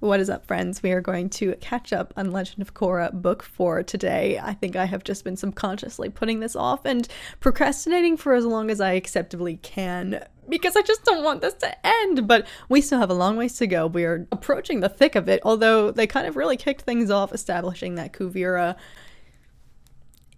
What is up, friends? We are going to catch up on Legend of Korra Book 4 today. I think I have just been subconsciously putting this off and procrastinating for as long as I acceptably can because I just don't want this to end, but we still have a long ways to go. We are approaching the thick of it, although they kind of really kicked things off establishing that Kuvira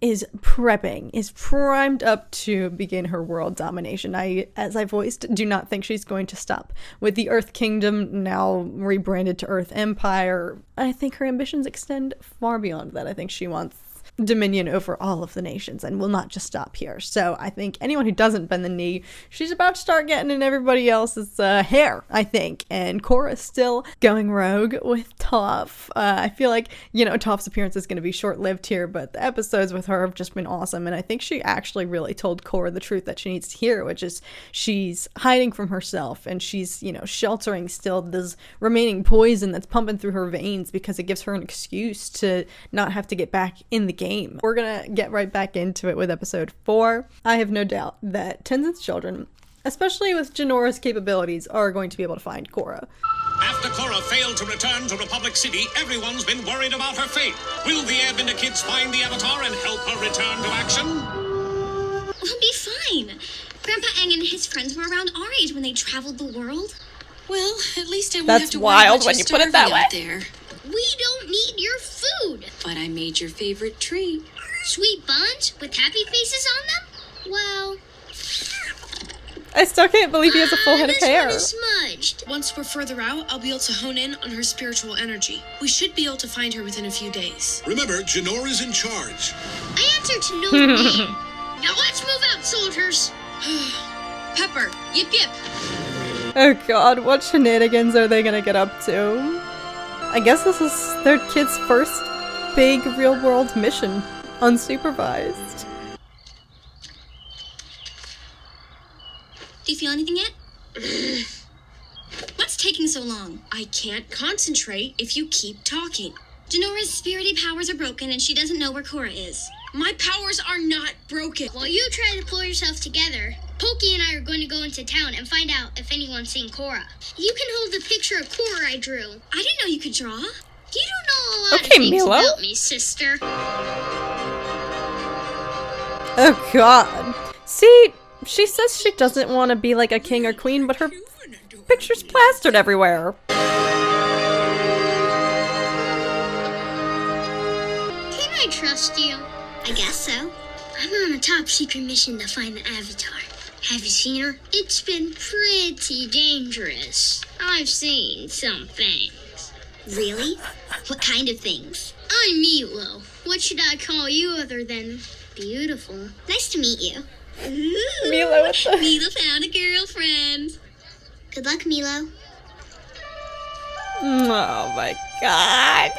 is primed up to begin her world domination. As I voiced, do not think she's going to stop. With the Earth Kingdom now rebranded to Earth Empire, I think her ambitions extend far beyond that. I think she wants dominion over all of the nations and will not just stop here. So I think anyone who doesn't bend the knee, she's about to start getting in everybody else's hair, I think. And Korra's still going rogue with Toph. I feel like, Toph's appearance is going to be short-lived here, but the episodes with her have just been awesome. And I think she actually really told Korra the truth that she needs to hear, which is she's hiding from herself and she's, sheltering still this remaining poison that's pumping through her veins because it gives her an excuse to not have to get back in the game. We're gonna get right back into it with episode 4. I have no doubt that Tenzin's children, especially with Janora's capabilities, are going to be able to find Korra. After Korra failed to return to Republic City, everyone's been worried about her fate. Will the Airbender kids find the Avatar and help her return to action? We'll be fine. Grandpa Aang and his friends were around our age when they traveled the world. Well, at least I won't That's have to wild worry when you put it that way. out there. We don't need your food. But I made your favorite treat. Sweet buns with happy faces on them? Well, I still can't believe he has a full head of hair. This one is smudged. Once we're further out, I'll be able to hone in on her spiritual energy. We should be able to find her within a few days. Remember, Janora's in charge. I answer to no name. Now let's move out, soldiers. Pepper, yip yip. Oh god, what shenanigans are they gonna get up to? I guess this is their kid's first big real-world mission, unsupervised. Do you feel anything yet? What's taking so long? I can't concentrate if you keep talking. Janora's spirity powers are broken and she doesn't know where Korra is. My powers are not broken. While you try to pull yourself together, Pokey and I are going to go into town and find out if anyone's seen Korra. You can hold the picture of Korra I drew. I didn't know you could draw. You don't know a lot of Okay, things Meelo. about me, sister. Oh god. See, she says she doesn't want to be like a king or queen, but her picture's plastered everywhere. Can I trust you? I guess so. I'm on a top secret mission to find the Avatar. Have you seen her? It's been pretty dangerous. I've seen some things. Really? What kind of things? I'm Meelo. What should I call you other than beautiful? Nice to meet you. Meelo, what the- Meelo found a girlfriend. Good luck, Meelo. Oh my god.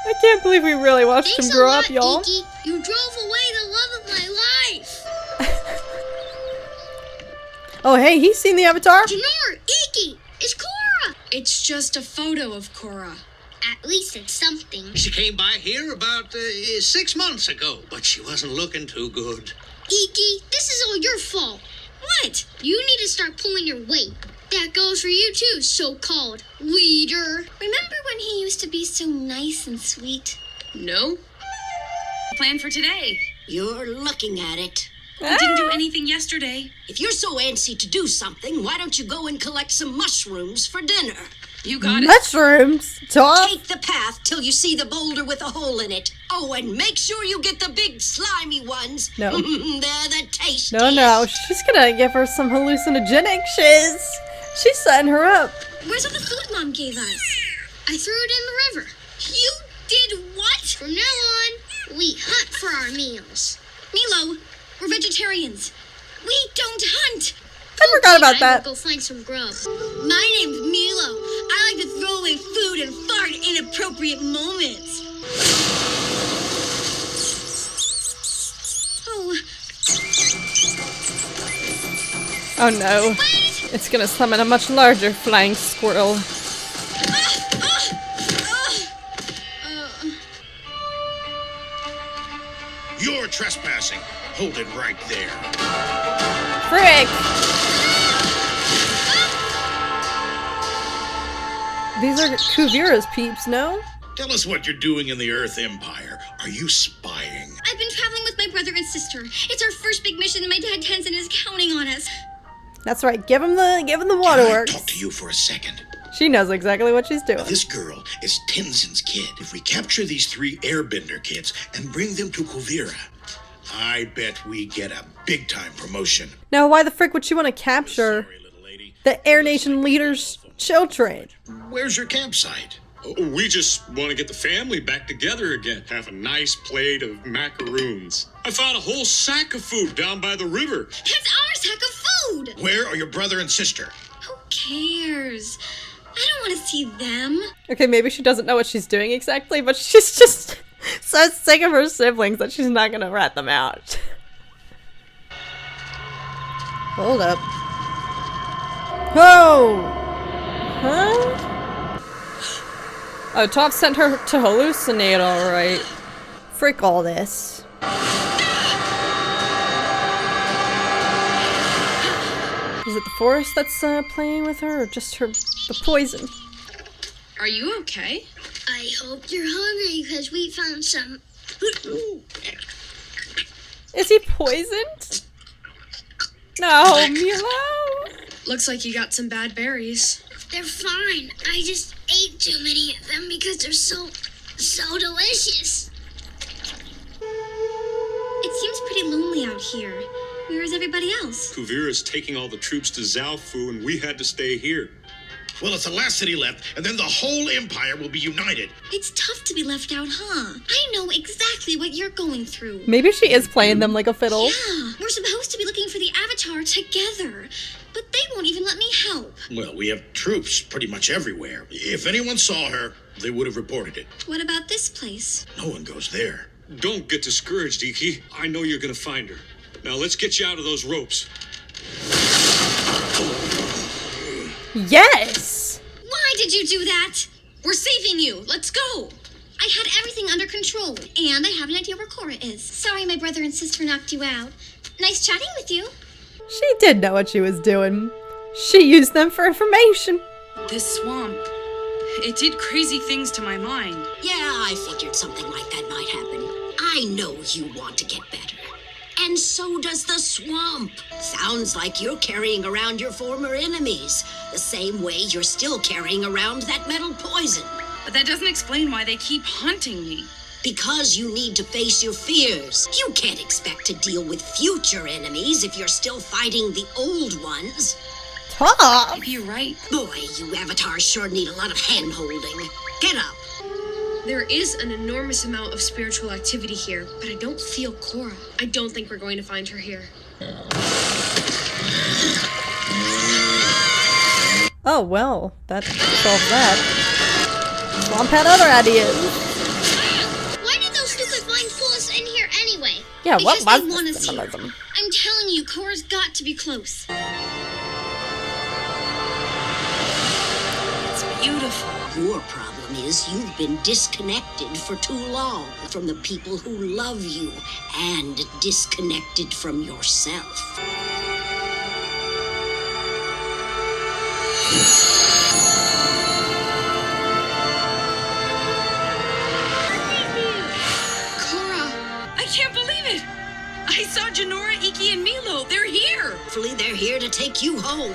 I can't believe we really watched Thanks him grow a lot, up, y'all. Iki. You drove away the love of my life. Oh hey, he's seen the Avatar? Janor, Iki, it's Korra. It's just a photo of Korra. At least it's something. She came by here about 6 months ago, but she wasn't looking too good. Iki, this is all your fault. What? You need to start pulling your weight. That goes for you too, so-called leader. Remember when he used to be so nice and sweet? No? Plan for today. You're looking at it. We didn't do anything yesterday. If you're so antsy to do something, why don't you go and collect some mushrooms for dinner? You got it. Mushrooms! Top! Take the path till you see the boulder with a hole in it. Oh, and make sure you get the big slimy ones. No. They're the tastiest. No, she's gonna give her some hallucinogenic shiz. She's setting her up. Where's all the food Mom gave us? I threw it in the river. You did what? From now on, we hunt for our meals. Meelo, we're vegetarians. We don't hunt. I forgot about I that. will go find some grub. My name's Meelo. I like to throw away food and fart at inappropriate moments. Oh. Oh no. Wait! It's gonna summon a much larger flying squirrel. You're trespassing. Hold it right there. Frick! These are Kuvira's peeps, no? Tell us what you're doing in the Earth Empire. Are you spying? I've been traveling with my brother and sister. It's our first big mission and my dad Tenzin is counting on us. That's right, give him the Can I waterworks. talk to you for a second? She knows exactly what she's doing. This girl is Tenzin's kid. If we capture these 3 airbender kids and bring them to Kuvira, I bet we get a big-time promotion. Now, why the frick would she want to capture Sorry, little lady. the Air Nation leader's children? Where's your campsite? Oh, we just want to get the family back together again. Have a nice plate of macaroons. I found a whole sack of food down by the river. That's our sack of food! Where are your brother and sister? Who cares? I don't want to see them. Okay, maybe she doesn't know what she's doing exactly, but she's just so sick of her siblings that she's not gonna rat them out. Hold up. Oh! Huh? Oh, Top sent her to hallucinate, alright. Frick all this. Is it the forest that's playing with her, or just the poison? Are you okay? I hope you're hungry because we found some. Is he poisoned? No, Meelo! Looks like you got some bad berries. They're fine. I just ate too many of them because they're so delicious. It seems pretty lonely out here. Where is everybody else? Kuvira's taking all the troops to Zalfu, and we had to stay here. Well, it's the last city left, and then the whole Empire will be united. It's tough to be left out, huh? I know exactly what you're going through. Maybe she is playing them like a fiddle. Yeah, we're supposed to be looking for the Avatar together, but they won't even let me help. Well, we have troops pretty much everywhere. If anyone saw her, they would have reported it. What about this place? No one goes there. Don't get discouraged, Iki. I know you're gonna find her. Now let's get you out of those ropes. Yes! Why did you do that? We're saving you. Let's go. I had everything under control, and I have an idea where Korra is. Sorry my brother and sister knocked you out. Nice chatting with you. She did know what she was doing. She used them for information. This swamp, it did crazy things to my mind. Yeah, I figured something like that might happen. I know you want to get better. And so does the swamp. Sounds like you're carrying around your former enemies, the same way you're still carrying around that metal poison. But that doesn't explain why they keep hunting me. Because you need to face your fears. You can't expect to deal with future enemies if you're still fighting the old ones. Top! Maybe you're right. Boy, you avatars sure need a lot of hand-holding. Get up. There is an enormous amount of spiritual activity here, but I don't feel Korra. I don't think we're going to find her here. Oh, well, that solved that. Swamp had other ideas. Why did those stupid vines pull us in here anyway? Yeah, Because what they was want this us here. symbolism? I'm telling you, Korra's got to be close. It's beautiful. Your problem is you've been disconnected for too long from the people who love you and disconnected from yourself. Korra! I can't believe it. I saw Janora, Iki, and Meelo. They're here. Hopefully they're here to take you home.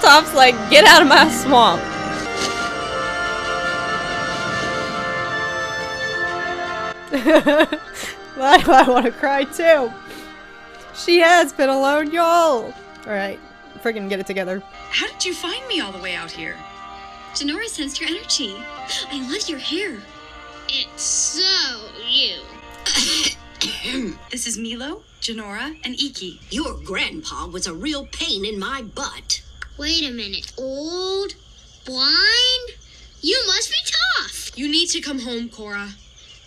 Top's like, get out of my swamp. Why do I want to cry too? She has been alone, y'all. Alright, friggin' get it together. How did you find me all the way out here? Janora sensed your energy. I love your hair. It's so you. This is Meelo, Janora, and Iki. Your grandpa was a real pain in my butt. Wait a minute. Old? Blind? You must be tough. You need to come home, Korra.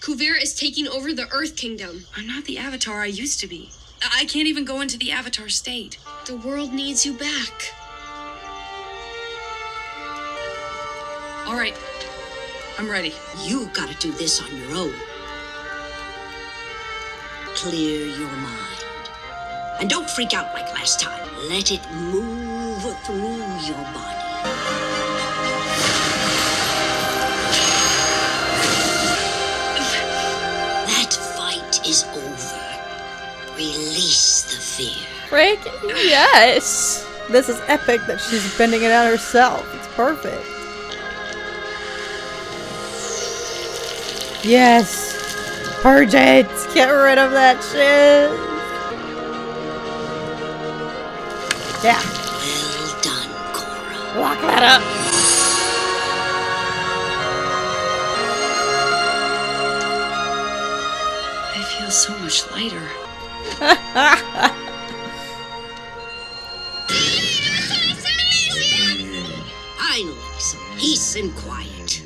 Kuvira is taking over the Earth Kingdom. I'm not the Avatar I used to be. I can't even go into the Avatar state. The world needs you back. All right, I'm ready. You gotta do this on your own. Clear your mind. And don't freak out like last time. Let it move through your body. frick? Yes! This is epic that she's bending it out herself. It's perfect. Yes! Purge it! Get rid of that shit! Yeah. Well done, Korra. Lock that up! I feel so much lighter. Finally, some peace and quiet.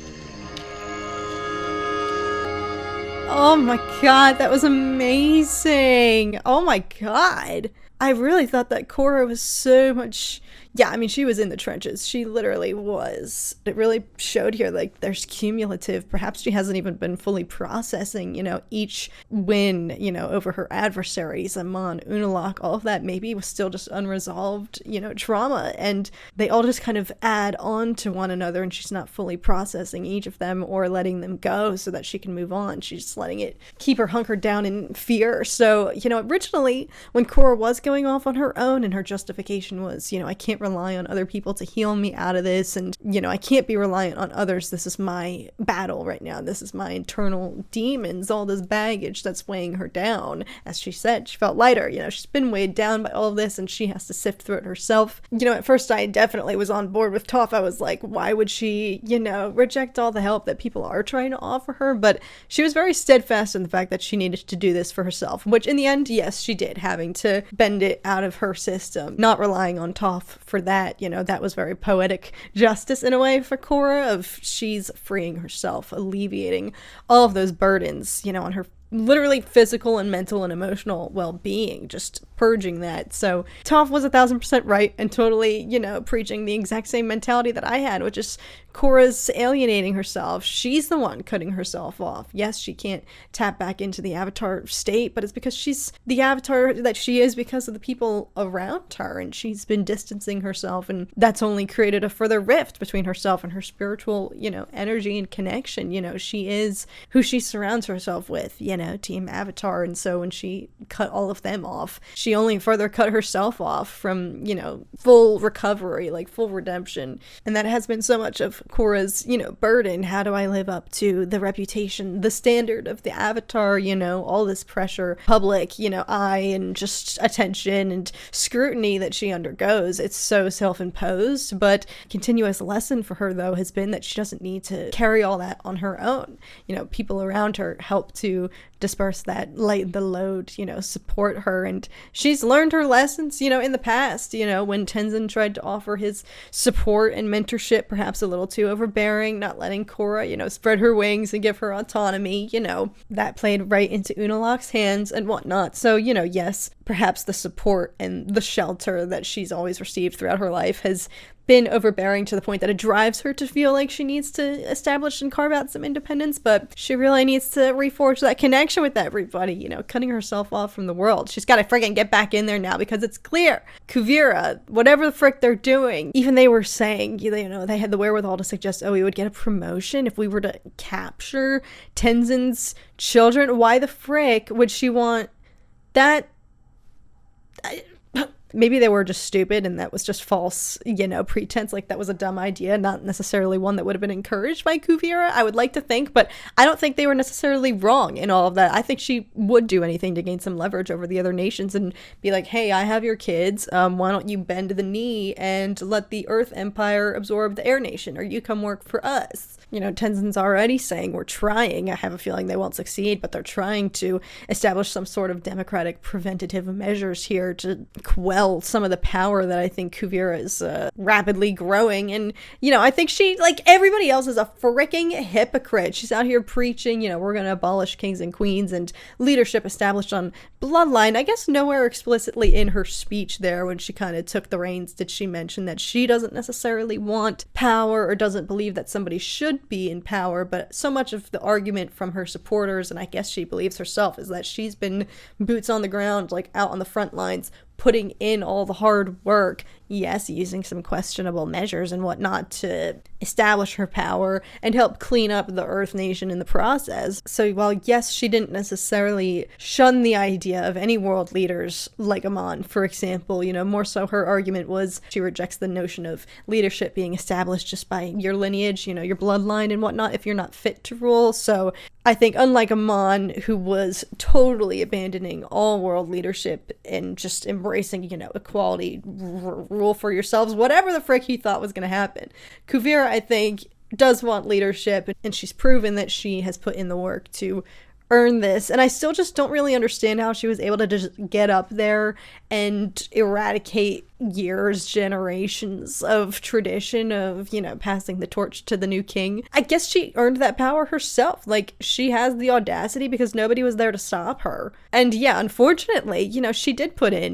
Oh my god, that was amazing! Oh my god! I really thought that Korra was so much... Yeah, I mean, she was in the trenches. She literally was. It really showed here, like, there's cumulative. Perhaps she hasn't even been fully processing, you know, each win, you know, over her adversaries, Amon, Unalaq, all of that maybe was still just unresolved, you know, trauma. And they all just kind of add on to one another, and she's not fully processing each of them or letting them go so that she can move on. She's just letting it keep her hunkered down in fear. So, you know, originally, when Korra was going off on her own and her justification was, you know, I can't rely on other people to heal me out of this, and you know, I can't be reliant on others. This is my battle right now. This is my internal demons, all this baggage that's weighing her down. As she said, she felt lighter. You know, she's been weighed down by all of this and she has to sift through it herself. You know, at first I definitely was on board with Toph. I was like, why would she, you know, reject all the help that people are trying to offer her? But she was very steadfast in the fact that she needed to do this for herself, which in the end, yes, she did, having to bend it out of her system, not relying on Toph for that. You know, that was very poetic justice in a way for Korra, of she's freeing herself, alleviating all of those burdens, you know, on her literally physical and mental and emotional well-being, just purging that. So Toph was 1,000% right and totally, you know, preaching the exact same mentality that I had, which is Korra's alienating herself. She's the one cutting herself off. Yes, she can't tap back into the Avatar state, but it's because she's the Avatar that she is because of the people around her, and she's been distancing herself, and that's only created a further rift between herself and her spiritual, you know, energy and connection. You know, she is who she surrounds herself with, you know, Team Avatar, and so when she cut all of them off, she only further cut herself off from, you know, full recovery, like full redemption. And that has been so much of Korra's, you know, burden. How do I live up to the reputation, the standard of the Avatar, you know, all this pressure, public, you know, eye and just attention and scrutiny that she undergoes. It's so self-imposed, but continuous lesson for her though has been that she doesn't need to carry all that on her own. You know, people around her help to disperse that, lighten the load, you know, support her, and she's learned her lessons, you know, in the past, you know, when Tenzin tried to offer his support and mentorship, perhaps a little too overbearing, not letting Korra, you know, spread her wings and give her autonomy, you know, that played right into Unalaq's hands and whatnot. So, you know, yes, perhaps the support and the shelter that she's always received throughout her life has been overbearing to the point that it drives her to feel like she needs to establish and carve out some independence, but she really needs to reforge that connection with everybody, you know, cutting herself off from the world. She's got to friggin' get back in there now, because it's clear Kuvira, whatever the frick they're doing, even they were saying, you know, they had the wherewithal to suggest, oh, we would get a promotion if we were to capture Tenzin's children. Why the frick would she want that? Maybe they were just stupid and that was just false, you know, pretense. Like that was a dumb idea, not necessarily one that would have been encouraged by Kuvira, I would like to think, but I don't think they were necessarily wrong in all of that. I think she would do anything to gain some leverage over the other nations and be like, hey, I have your kids, why don't you bend the knee and let the Earth Empire absorb the Air Nation, or you come work for us. You know, Tenzin's already saying we're trying. I have a feeling they won't succeed, but they're trying to establish some sort of democratic preventative measures here to quell some of the power that I think Kuvira is rapidly growing. And, you know, I think she, like everybody else, is a freaking hypocrite. She's out here preaching, you know, we're going to abolish kings and queens and leadership established on bloodline. I guess nowhere explicitly in her speech there when she kind of took the reins did she mention that she doesn't necessarily want power or doesn't believe that somebody should be in power, but so much of the argument from her supporters, and I guess she believes herself, is that she's been boots on the ground, like out on the front lines, putting in all the hard work, yes, using some questionable measures and whatnot to establish her power and help clean up the Earth Nation in the process. So while yes, she didn't necessarily shun the idea of any world leaders like Amon, for example, more so her argument was she rejects the notion of leadership being established just by your lineage, your bloodline and whatnot, if you're not fit to rule. So I think unlike Amon, who was totally abandoning all world leadership and just embracing, equality, rule for yourselves, whatever the frick he thought was going to happen, Kuvira, I think, does want leadership, and she's proven that she has put in the work to earn this. And I still just don't really understand how she was able to just get up there and eradicate years, generations of tradition of, passing the torch to the new king. I guess she earned that power herself. Like, she has the audacity because nobody was there to stop her. And yeah, unfortunately,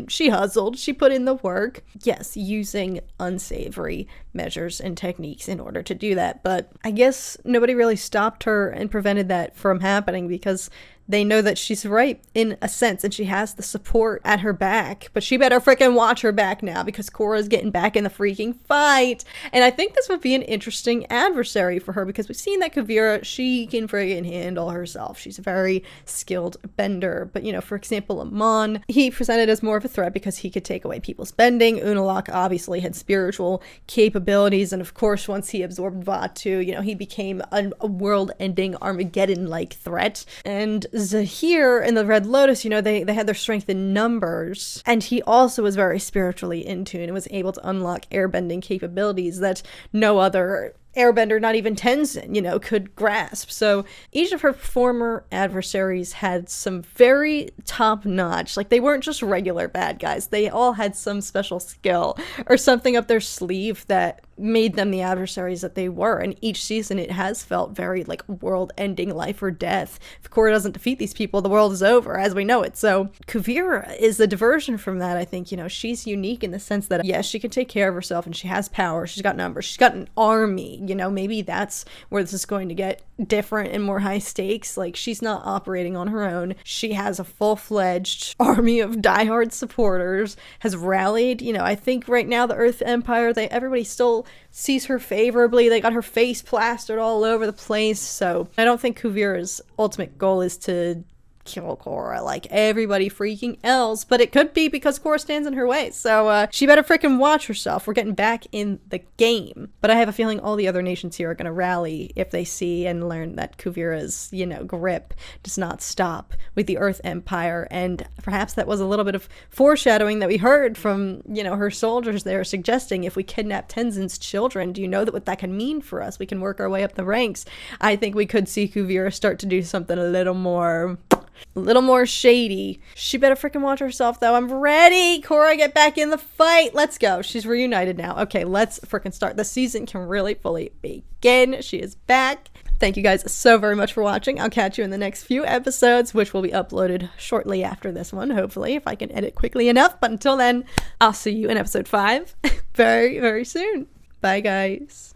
she hustled, she put in the work. Yes, using unsavory measures and techniques in order to do that. But I guess nobody really stopped her and prevented that from happening because they know that she's right in a sense and she has the support at her back. But she better freaking watch her back now because Korra's getting back in the freaking fight. And I think this would be an interesting adversary for her because we've seen that Kuvira, she can friggin' handle herself. She's a very skilled bender. But, for example, Amon, he presented as more of a threat because he could take away people's bending. Unalaq obviously had spiritual capabilities. And of course, once he absorbed Vatu, he became a world-ending Armageddon-like threat. And Zahir in the Red Lotus, they had their strength in numbers, and he also was very spiritually in tune and was able to unlock airbending capabilities that no other airbender, not even Tenzin, could grasp. So each of her former adversaries had some very top-notch, they weren't just regular bad guys. They all had some special skill or something up their sleeve that made them the adversaries that they were. And each season it has felt very world-ending, life or death. If Korra doesn't defeat these people, the world is over as we know it. So Kuvira is the diversion from that. I think, she's unique in the sense that, yes, she can take care of herself and she has power. She's got numbers. She's got an army. Maybe that's where this is going to get different and more high stakes. She's not operating on her own. She has a full-fledged army of diehard supporters, has rallied. I think right now the Earth Empire, everybody still sees her favorably. They got her face plastered all over the place. So I don't think Kuvira's ultimate goal is to kill Korra like everybody freaking else, but it could be because Korra stands in her way. So she better freaking watch herself. We're getting back in the game. But I have a feeling all the other nations here are going to rally if they see and learn that Kuvira's, grip does not stop with the Earth Empire. And perhaps that was a little bit of foreshadowing that we heard from, her soldiers there suggesting if we kidnap Tenzin's children, do you know what that can mean for us? We can work our way up the ranks. I think we could see Kuvira start to do something a little more shady. She better freaking watch herself, though. I'm ready. Korra, get back in the fight. Let's go. She's reunited now. Okay, let's freaking start. The season can really fully begin. She is back. Thank you guys so very much for watching. I'll catch you in the next few episodes, which will be uploaded shortly after this one, hopefully, if I can edit quickly enough. But until then, I'll see you in episode 5 very, very soon. Bye, guys.